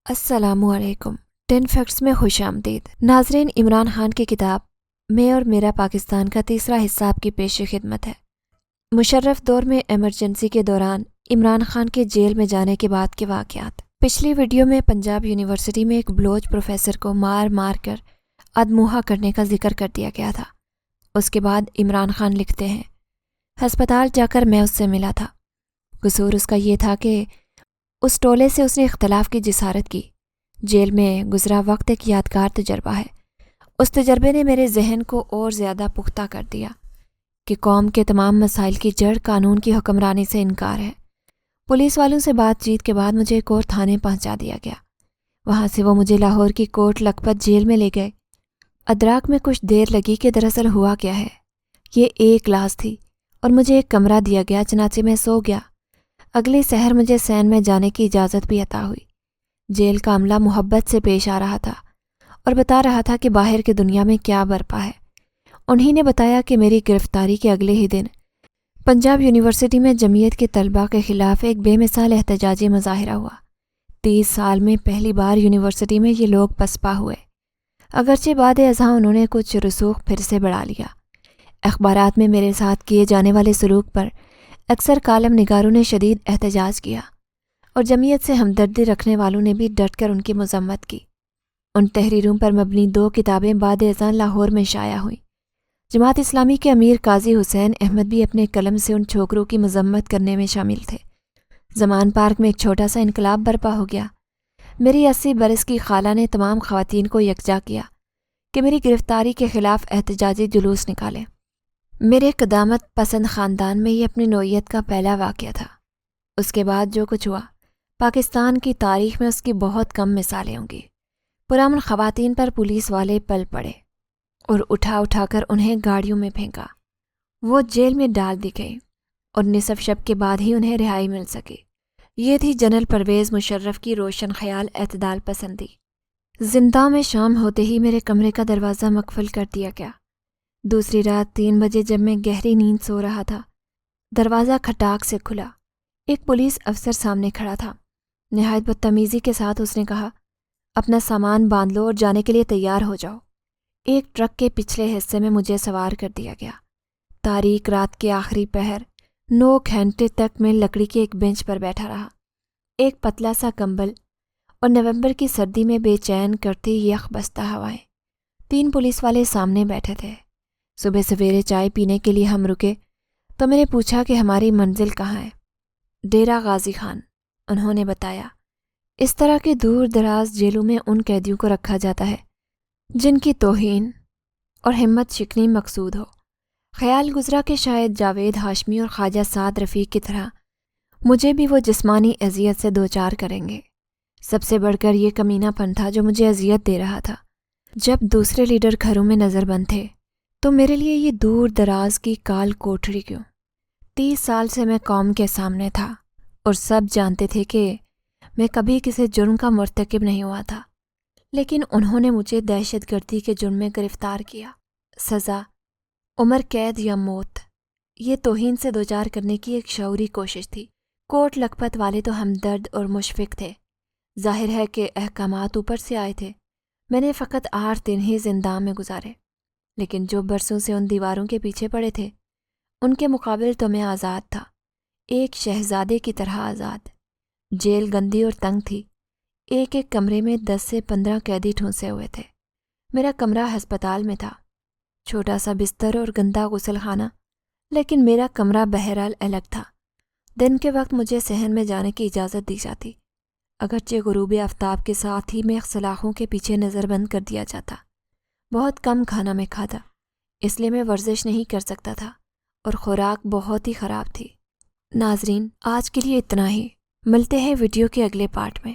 السلام علیکم 10 فیکٹس میں خوش آمدید ناظرین۔ عمران خان کی کتاب میں اور میرا پاکستان کا تیسرا حصہ آپ کی پیش خدمت ہے۔ مشرف دور میں ایمرجنسی کے دوران عمران خان کے جیل میں جانے کے بعد کے واقعات۔ پچھلی ویڈیو میں پنجاب یونیورسٹی میں ایک بلوچ پروفیسر کو مار کر ادموہا کرنے کا ذکر کر دیا گیا تھا۔ اس کے بعد عمران خان لکھتے ہیں، ہسپتال جا کر میں اس سے ملا تھا۔ قصور اس کا یہ تھا کہ اس ٹولے سے اس نے اختلاف کی جسارت کی۔ جیل میں گزرا وقت ایک یادگار تجربہ ہے۔ اس تجربے نے میرے ذہن کو اور زیادہ پختہ کر دیا کہ قوم کے تمام مسائل کی جڑ قانون کی حکمرانی سے انکار ہے۔ پولیس والوں سے بات چیت کے بعد مجھے ایک اور تھانے پہنچا دیا گیا۔ وہاں سے وہ مجھے لاہور کی کوٹ لکھپت جیل میں لے گئے۔ ادراک میں کچھ دیر لگی کہ دراصل ہوا کیا ہے۔ یہ ایک کلاس تھی اور مجھے ایک کمرہ دیا گیا، چنانچہ میں سو گیا۔ اگلی سحر مجھے سین میں جانے کی اجازت بھی عطا ہوئی۔ جیل کا عملہ محبت سے پیش آ رہا تھا اور بتا رہا تھا کہ باہر کی دنیا میں کیا برپا ہے۔ انہی نے بتایا کہ میری گرفتاری کے اگلے ہی دن پنجاب یونیورسٹی میں جمعیت کے طلباء کے خلاف ایک بے مثال احتجاجی مظاہرہ ہوا۔ 30 سال میں پہلی بار یونیورسٹی میں یہ لوگ پسپا ہوئے۔ اگرچہ بعد ازاں انہوں نے کچھ رسوخ پھر سے بڑھا لیا۔ اخبارات میں میرے ساتھ کیے جانے والے سلوک پر اکثر کالم نگاروں نے شدید احتجاج کیا اور جمعیت سے ہمدردی رکھنے والوں نے بھی ڈٹ کر ان کی مذمت کی۔ ان تحریروں پر مبنی 2 کتابیں بعد ازاں لاہور میں شائع ہوئیں۔ جماعت اسلامی کے امیر قاضی حسین احمد بھی اپنے قلم سے ان چھوکروں کی مذمت کرنے میں شامل تھے۔ زمان پارک میں ایک چھوٹا سا انقلاب برپا ہو گیا۔ میری 80 برس کی خالہ نے تمام خواتین کو یکجا کیا کہ میری گرفتاری کے خلاف احتجاجی جلوس نکالیں۔ میرے قدامت پسند خاندان میں یہ اپنی نوعیت کا پہلا واقعہ تھا۔ اس کے بعد جو کچھ ہوا، پاکستان کی تاریخ میں اس کی بہت کم مثالیں ہوں گی۔ پرامن خواتین پر پولیس والے پل پڑے اور اٹھا کر انہیں گاڑیوں میں پھینکا۔ وہ جیل میں ڈال دی گئی اور نصف شب کے بعد ہی انہیں رہائی مل سکی۔ یہ تھی جنرل پرویز مشرف کی روشن خیال اعتدال پسندی۔ زنداں میں شام ہوتے ہی میرے کمرے کا دروازہ مقفل کر دیا گیا۔ دوسری رات 3 بجے جب میں گہری نیند سو رہا تھا، دروازہ کھٹاک سے کھلا۔ ایک پولیس افسر سامنے کھڑا تھا۔ نہایت بدتمیزی کے ساتھ اس نے کہا، اپنا سامان باندھ لو اور جانے کے لیے تیار ہو جاؤ۔ ایک ٹرک کے پچھلے حصے میں مجھے سوار کر دیا گیا۔ تاریک رات کے آخری پہر 9 گھنٹے تک میں لکڑی کے ایک بینچ پر بیٹھا رہا۔ ایک پتلا سا کمبل اور نومبر کی سردی میں بے چین کرتی یخ بستہ ہوائیں۔ 3 پولیس والے سامنے بیٹھے تھے۔ صبح سویرے چائے پینے کے لیے ہم رکے تو میں نے پوچھا کہ ہماری منزل کہاں ہے۔ ڈیرہ غازی خان، انہوں نے بتایا۔ اس طرح کے دور دراز جیلوں میں ان قیدیوں کو رکھا جاتا ہے جن کی توہین اور ہمت شکنی مقصود ہو۔ خیال گزرا کہ شاید جاوید ہاشمی اور خواجہ سعد رفیق کی طرح مجھے بھی وہ جسمانی اذیت سے دوچار کریں گے۔ سب سے بڑھ کر یہ کمینہ پن تھا جو مجھے اذیت دے رہا تھا۔ جب دوسرے لیڈر گھروں میں نظر بند تھے تو میرے لیے یہ دور دراز کی کال کوٹڑی کیوں؟ 30 سال سے میں قوم کے سامنے تھا اور سب جانتے تھے کہ میں کبھی کسی جرم کا مرتکب نہیں ہوا تھا، لیکن انہوں نے مجھے دہشت گردی کے جرم میں گرفتار کیا۔ سزا عمر قید یا موت، یہ توہین سے دوچار کرنے کی ایک شعوری کوشش تھی۔ کوٹ لکھپت والے تو ہمدرد اور مشفق تھے۔ ظاہر ہے کہ احکامات اوپر سے آئے تھے۔ میں نے فقط 8 دن ہی زندان میں گزارے، لیکن جو برسوں سے ان دیواروں کے پیچھے پڑے تھے ان کے مقابل تو میں آزاد تھا، ایک شہزادے کی طرح آزاد۔ جیل گندی اور تنگ تھی۔ ایک کمرے میں 10 سے 15 قیدی ٹھونسے ہوئے تھے۔ میرا کمرہ ہسپتال میں تھا، چھوٹا سا بستر اور گندا غسل خانہ، لیکن میرا کمرہ بہرحال الگ تھا۔ دن کے وقت مجھے صحن میں جانے کی اجازت دی جاتی، اگرچہ غروب آفتاب کے ساتھ ہی میں سلاخوں کے پیچھے نظر بند کر دیا جاتا۔ بہت کم کھانا میں کھاتا، اس لیے میں ورزش نہیں کر سکتا تھا اور خوراک بہت ہی خراب تھی۔ ناظرین، آج کے لیے اتنا ہی۔ ملتے ہیں ویڈیو کے اگلے پارٹ میں۔